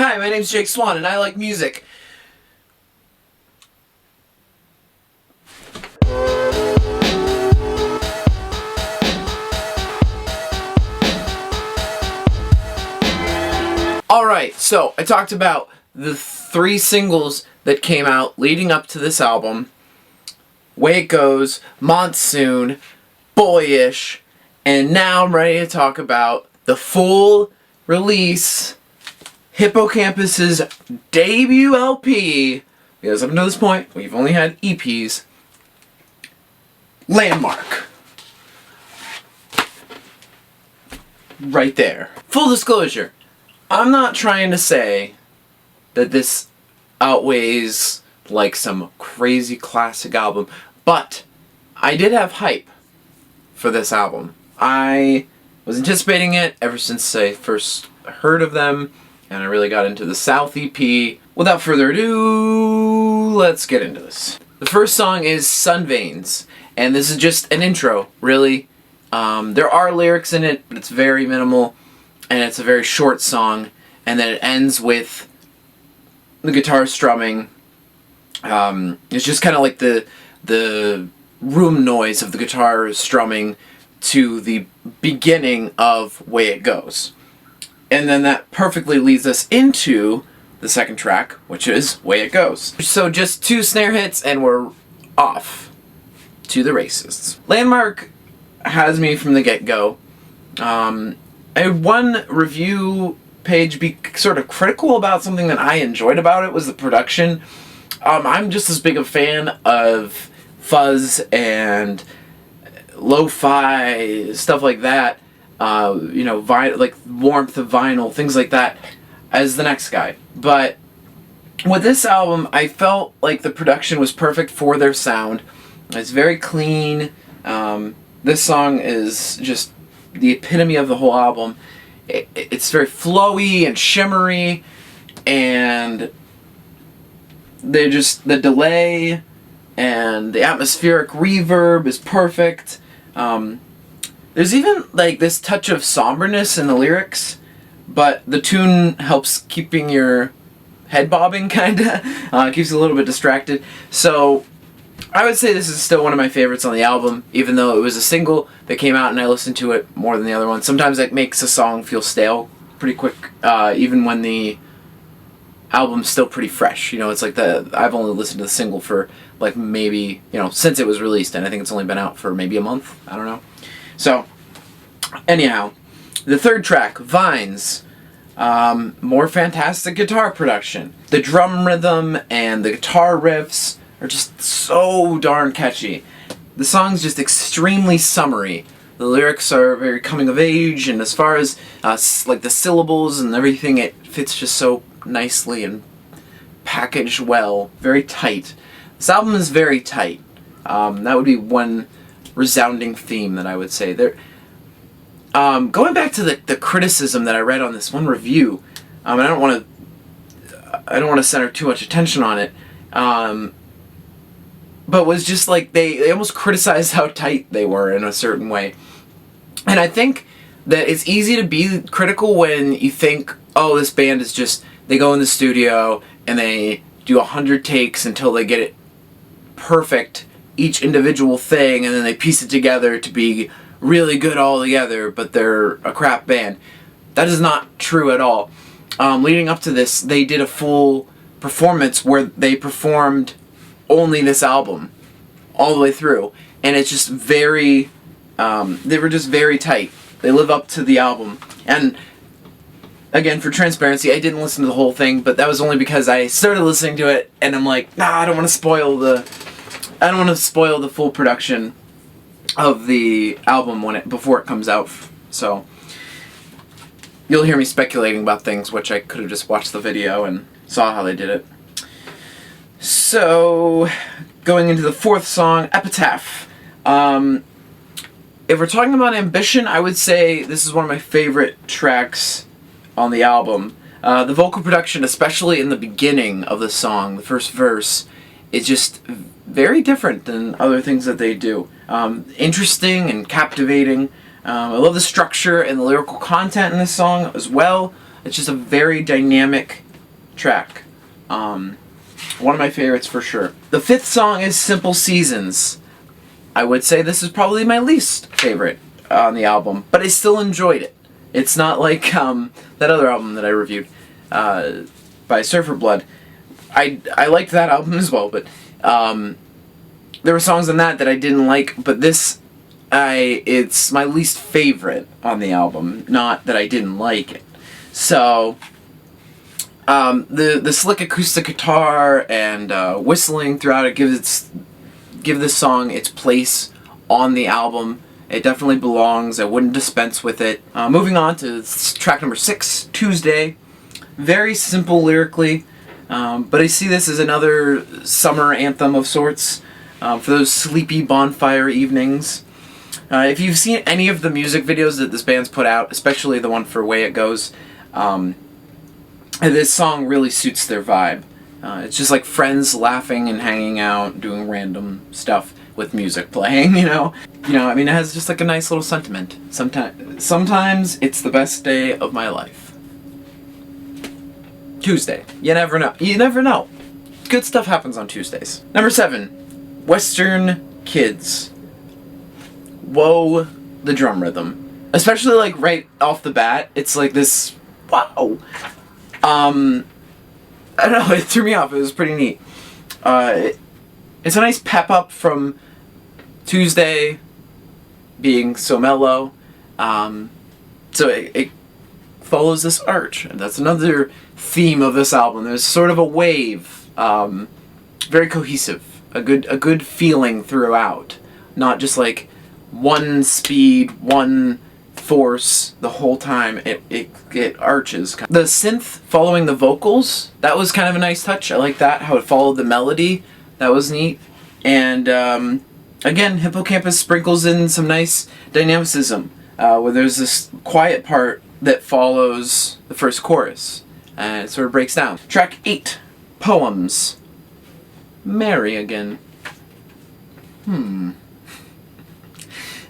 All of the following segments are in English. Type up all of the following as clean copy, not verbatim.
Hi, my name's Jake Swan, and I like music. Alright, so I talked about the 3 singles that came out leading up to this album. Way It Goes, Monsoon, Boyish, and now I'm ready to talk about the full release Hippo Campus's debut LP, because up until this point we've only had EPs. Landmark. Right there. Full disclosure, I'm not trying to say that this outweighs like some crazy classic album, but I did have hype for this album. I was anticipating it ever since I first heard of them, and I really got into the South EP. Without further ado, let's get into this. The first song is Sun Veins, and this is just an intro, really. There are lyrics in it, but it's very minimal, and it's a very short song, and then it ends with the guitar strumming. It's just kind of like the room noise of the guitar strumming to the beginning of Way It Goes. And then that perfectly leads us into the second track, which is Way It Goes. So just 2 snare hits and we're off to the races. Landmark has me from the get-go. I had one review page be sort of critical about something that I enjoyed about it, was the production. I'm just as big a fan of fuzz and lo-fi, stuff like that, like warmth of vinyl, things like that, as the next guy. But with this album, I felt like the production was perfect for their sound. It's very clean. This song is just the epitome of the whole album. It's very flowy and shimmery, and the delay and the atmospheric reverb is perfect. There's even like this touch of somberness in the lyrics, but the tune helps keeping your head bobbing, kinda. Keeps you a little bit distracted. So I would say this is still one of my favorites on the album, even though it was a single that came out and I listened to it more than the other one. Sometimes that makes a song feel stale pretty quick, even when the album's still pretty fresh. It's like I've only listened to the single for like maybe, since it was released, and I think it's only been out for maybe a month. I don't know. So, anyhow, the third track, Vines, more fantastic guitar production. The drum rhythm and the guitar riffs are just so darn catchy. The song's just extremely summery. The lyrics are very coming of age, and as far as like the syllables and everything, it fits just so nicely and packaged well. Very tight. This album is very tight. That would be one resounding theme that I would say. Going back to the criticism that I read on this one review, and I don't want to center too much attention on it, but was just like they almost criticized how tight they were in a certain way. And I think that it's easy to be critical when you think, oh, this band is just, they go in the studio and they do 100 takes until they get it perfect, each individual thing, and then they piece it together to be really good all together, but they're a crap band. That is not true at all. Leading up to this, they did a full performance where they performed only this album all the way through, and it's just very they were just very tight. They live up to the album. And again, for transparency, I didn't listen to the whole thing, but that was only because I started listening to it and I'm like, nah, I don't want to spoil the full production of the album before it comes out. So you'll hear me speculating about things, which I could have just watched the video and saw how they did it. So, going into the fourth song, Epitaph. If we're talking about ambition, I would say this is one of my favorite tracks on the album. The vocal production, especially in the beginning of the song, the first verse, is just very different than other things that they do. Interesting and captivating. I love the structure and the lyrical content in this song as well. It's just a very dynamic track. One of my favorites for sure. The 5th song is Simple Seasons. I would say this is probably my least favorite on the album, but I still enjoyed it. It's not like that other album that I reviewed by Surfer Blood. I liked that album as well, but there were songs on that I didn't like, but this, it's my least favorite on the album, not that I didn't like it. So, the slick acoustic guitar and whistling throughout it give this song its place on the album. It definitely belongs. I wouldn't dispense with it. Moving on to track number 6, Tuesday. Very simple lyrically, but I see this as another summer anthem of sorts for those sleepy bonfire evenings. If you've seen any of the music videos that this band's put out, especially the one for Way It Goes, this song really suits their vibe. It's just like friends laughing and hanging out, doing random stuff with music playing, you know? I mean, it has just like a nice little sentiment. Sometimes it's the best day of my life. Tuesday. You never know. You never know. Good stuff happens on Tuesdays. Number 7, Western Kids. Whoa, the drum rhythm. Especially like right off the bat, it's like this, wow. I don't know, it threw me off. It was pretty neat. It's a nice pep up from Tuesday being so mellow. So it follows this arch. And that's another theme of this album. There's sort of a wave, very cohesive, a good feeling throughout. Not just like one speed, one force the whole time. It arches. The synth following the vocals, that was kind of a nice touch. I like that, how it followed the melody. That was neat. And again, Hippo Campus sprinkles in some nice dynamicism, where there's this quiet part that follows the first chorus, and it sort of breaks down. Track 8, Poems. Mary again.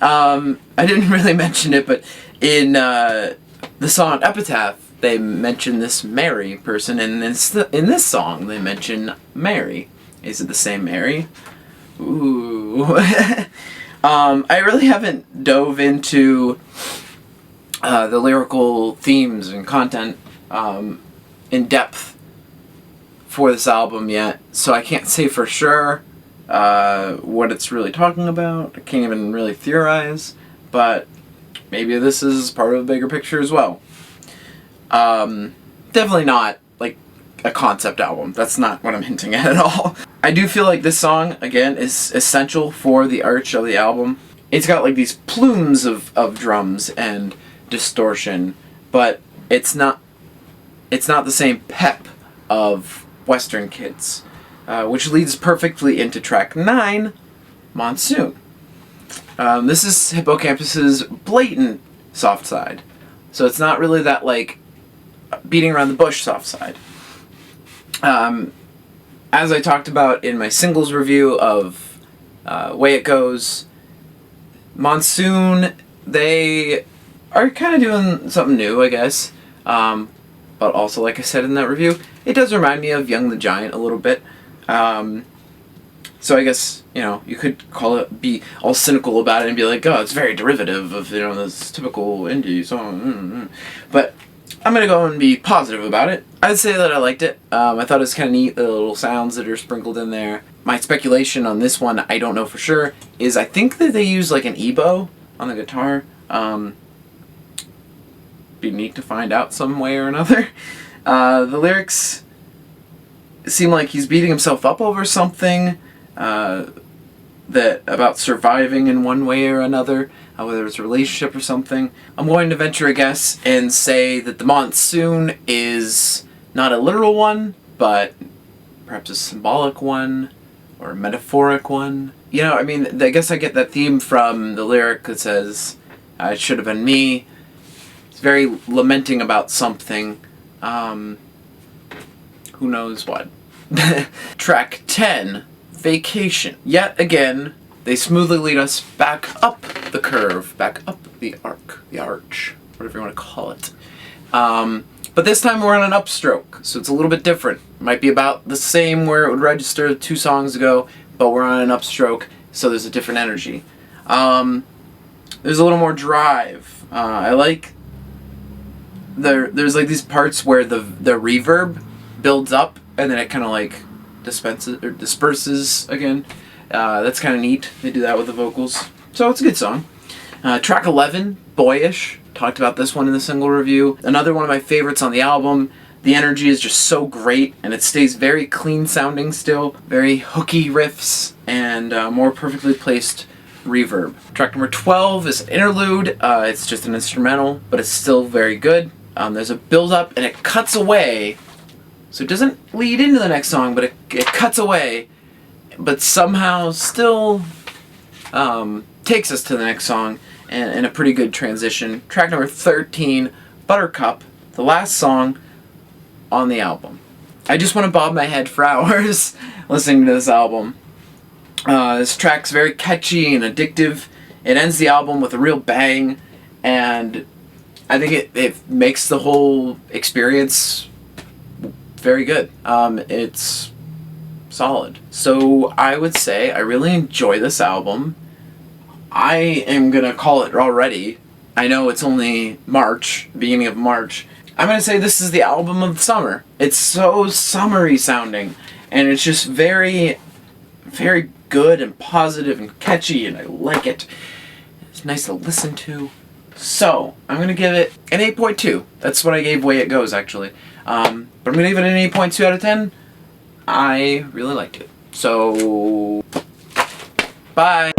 I didn't really mention it, but in the song Epitaph, they mention this Mary person, and in this song, they mention Mary. Is it the same Mary? Ooh. I really haven't dove into the lyrical themes and content in depth for this album yet, so I can't say for sure what it's really talking about. I can't even really theorize, but maybe this is part of a bigger picture as well. Definitely not like a concept album. That's not what I'm hinting at all. I do feel like this song, again, is essential for the arch of the album. It's got like these plumes of drums and distortion, but it's not the same pep of Western Kids, which leads perfectly into track 9, Monsoon. This is Hippo Campus's blatant soft side, so it's not really that like beating around the bush soft side. As I talked about in my singles review of Way It Goes, Monsoon, they are kind of doing something new, I guess. But also, like I said in that review, it does remind me of Young the Giant a little bit. So I guess, you could be all cynical about it and be like, oh, it's very derivative of, this typical indie song. But I'm going to go and be positive about it. I'd say that I liked it. I thought it was kind of neat, the little sounds that are sprinkled in there. My speculation on this one, I don't know for sure, is I think that they use like an ebow on the guitar. Be neat to find out some way or another. The lyrics seem like he's beating himself up over something that about surviving in one way or another, whether it's a relationship or something. I'm going to venture a guess and say that the monsoon is not a literal one, but perhaps a symbolic one or a metaphoric one. I guess I get that theme from the lyric that says, it should have been me. It's very lamenting about something. Who knows what. Track 10, Vacation. Yet again, they smoothly lead us back up the curve, back up the arch, whatever you want to call it. But this time we're on an upstroke, so it's a little bit different. Might be about the same where it would register 2 songs ago, but we're on an upstroke, so there's a different energy. There's a little more drive. I like there's like these parts where the reverb builds up and then it kind of like disperses again. That's kind of neat. They do that with the vocals, so it's a good song. Track 11, Boyish. Talked about this one in the single review. Another one of my favorites on the album. The energy is just so great, and it stays very clean sounding still. Very hooky riffs, and more perfectly placed reverb. Track number 12 is an interlude. It's just an instrumental, but it's still very good. There's a build-up, and it cuts away. So it doesn't lead into the next song, but it cuts away, but somehow still takes us to the next song, and a pretty good transition. Track number 13, Buttercup, the last song on the album. I just want to bob my head for hours listening to this album. This track's very catchy and addictive. It ends the album with a real bang, and I think it makes the whole experience very good. It's solid. So I would say I really enjoy this album. I am gonna call it already. I know it's only March, beginning of March. I'm gonna say this is the album of the summer. It's so summery sounding, and it's just very, very good and positive and catchy, and I like it. It's nice to listen to. So I'm gonna give it an 8.2. That's what I gave Way It Goes, actually. But I'm gonna give it an 8.2 out of 10. I really liked it. So, bye.